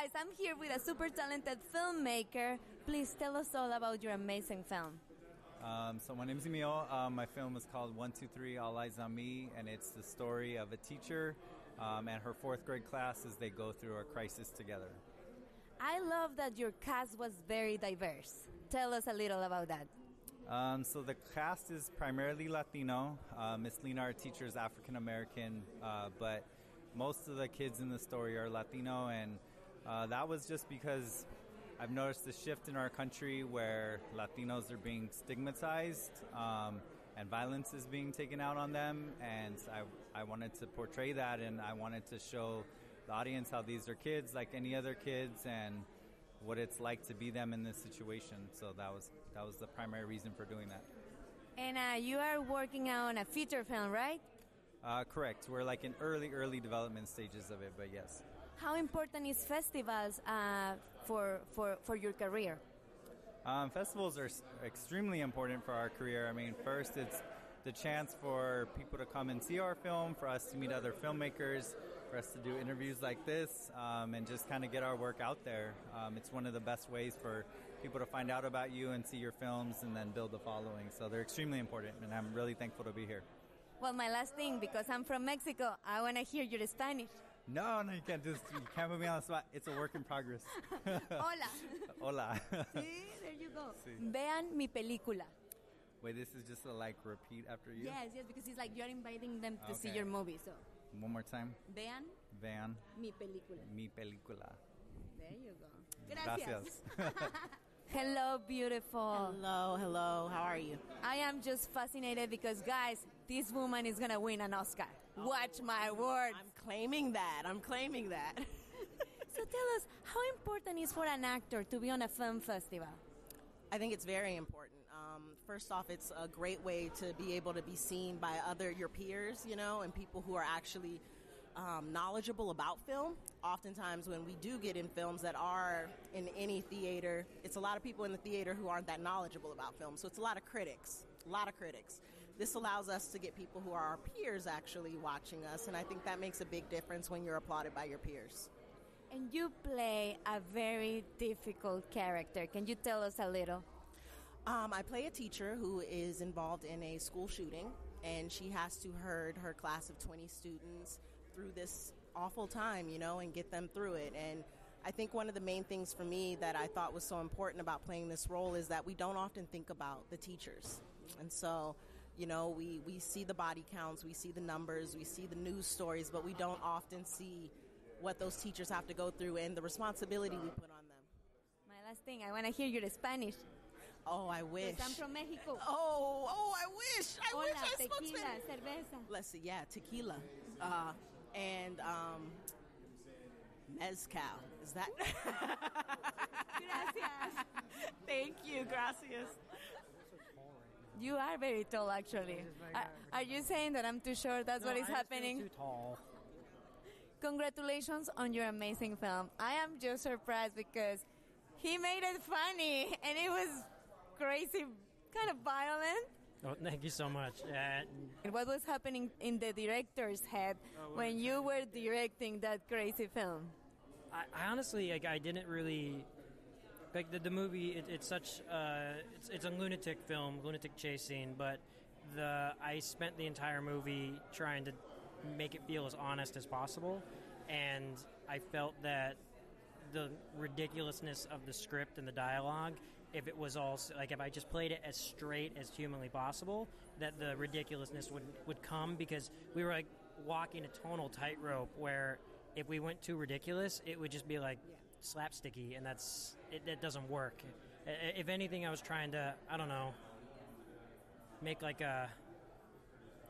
guys, I'm here with a super talented filmmaker. Please tell us all about your amazing film. So my name's Emil. My film is called 1, 2, 3, All Eyes on Me, and it's the story of a teacher and her 4th grade class as they go through a crisis together. I love that your cast was very diverse. Tell us a little about that. So the cast is primarily Latino. Miss Lena, our teacher, is African American, but most of the kids in the story are Latino, and that was just because I've noticed a shift in our country where Latinos are being stigmatized and violence is being taken out on them, and I wanted to portray that, and I wanted to show the audience how these are kids like any other kids and what it's like to be them in this situation. So that was the primary reason for doing that. And you are working on a feature film, right? Correct. We're like in early development stages of it, but yes. How important is festivals for your career? Festivals are extremely important for our career. I mean, first it's the chance for people to come and see our film, for us to meet other filmmakers, for us to do interviews like this, and just kind of get our work out there. It's one of the best ways for people to find out about you and see your films and then build a following. So they're extremely important, and I'm really thankful to be here. Well, my last thing, because I'm from Mexico, I want to hear your Spanish. No, you can't put me on the spot. It's a work in progress. Hola. Hola. See, there you go. Sí. Vean mi película. Wait, this is just a repeat after you? Yes, because it's like you're inviting them to see your movie. So one more time. Vean mi película. Mi película. There you go. Gracias. Hello, beautiful. Hello. How are you? I am just fascinated because, guys, this woman is going to win an Oscar. Watch my words. I'm claiming that. So tell us, how important is for an actor to be on a film festival? I think it's very important. First off, it's a great way to be able to be seen by your peers, and people who are actually knowledgeable about film. Oftentimes when we do get in films that are in any theater, it's a lot of people in the theater who aren't that knowledgeable about film. So it's a lot of critics. This allows us to get people who are our peers actually watching us, and I think that makes a big difference when you're applauded by your peers. And you play a very difficult character. Can you tell us a little? I play a teacher who is involved in a school shooting, and she has to herd her class of 20 students through this awful time, and get them through it. And I think one of the main things for me that I thought was so important about playing this role is that we don't often think about the teachers. And so, we see the body counts, we see the numbers, we see the news stories, but we don't often see what those teachers have to go through and the responsibility we put on them. My last thing, I want to hear your Spanish. Oh, I wish. I'm from Mexico. Oh, I wish. Hola, I spoke tequila, Spanish. cerveza. Let's see, tequila. And mezcal. Is that? Gracias. Thank you. Gracias. You are very tall, actually. Are you saying that I'm too short? That's what is happening? I'm too tall. Congratulations on your amazing film. I am just surprised because he made it funny and it was crazy, kind of violent. Oh, thank you so much. What was happening in the director's head when you were directing that crazy film? I honestly, I didn't really... the movie, it's such... it's a lunatic film, lunatic chase scene, but I spent the entire movie trying to make it feel as honest as possible, and I felt that the ridiculousness of the script and the dialogue, if it was all if I just played it as straight as humanly possible, that the ridiculousness would come, because we were walking a tonal tightrope where if we went too ridiculous, it would just be slapsticky, and that doesn't work. If anything, I was trying to, I don't know, make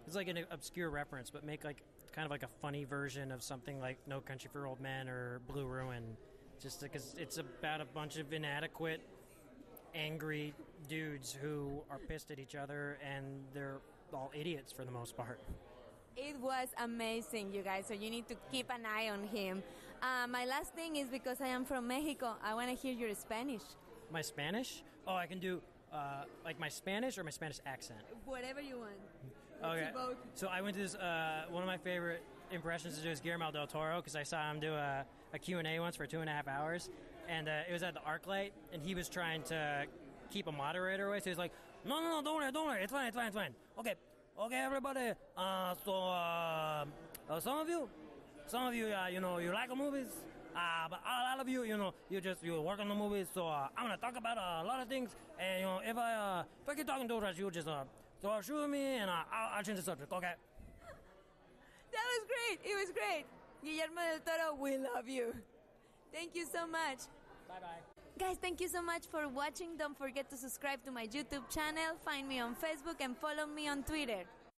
it's like an obscure reference, but make kind of a funny version of something like No Country for Old Men or Blue Ruin, just because it's about a bunch of inadequate, angry dudes who are pissed at each other, and they're all idiots for the most part. It was amazing, you guys, so you need to keep an eye on him. My last thing is, because I am from Mexico, I want to hear your Spanish. My Spanish? Oh, I can do my Spanish or my Spanish accent? Whatever you want. Okay. So I went to this, one of my favorite impressions to do is Guillermo del Toro, because I saw him do a a Q&A once for 2.5 hours, and it was at the ArcLight, and he was trying to keep a moderator away, so he's like, no, don't worry, it's fine. Okay, everybody, some of you, you like movies, but a lot of you, you work on the movies, so I'm gonna talk about a lot of things, and if I keep talking too much, you just shoot at me, and I'll change the subject, okay? That was great. It was great. Guillermo del Toro, we love you. Thank you so much. Bye-bye. Guys, thank you so much for watching. Don't forget to subscribe to my YouTube channel, find me on Facebook, and follow me on Twitter.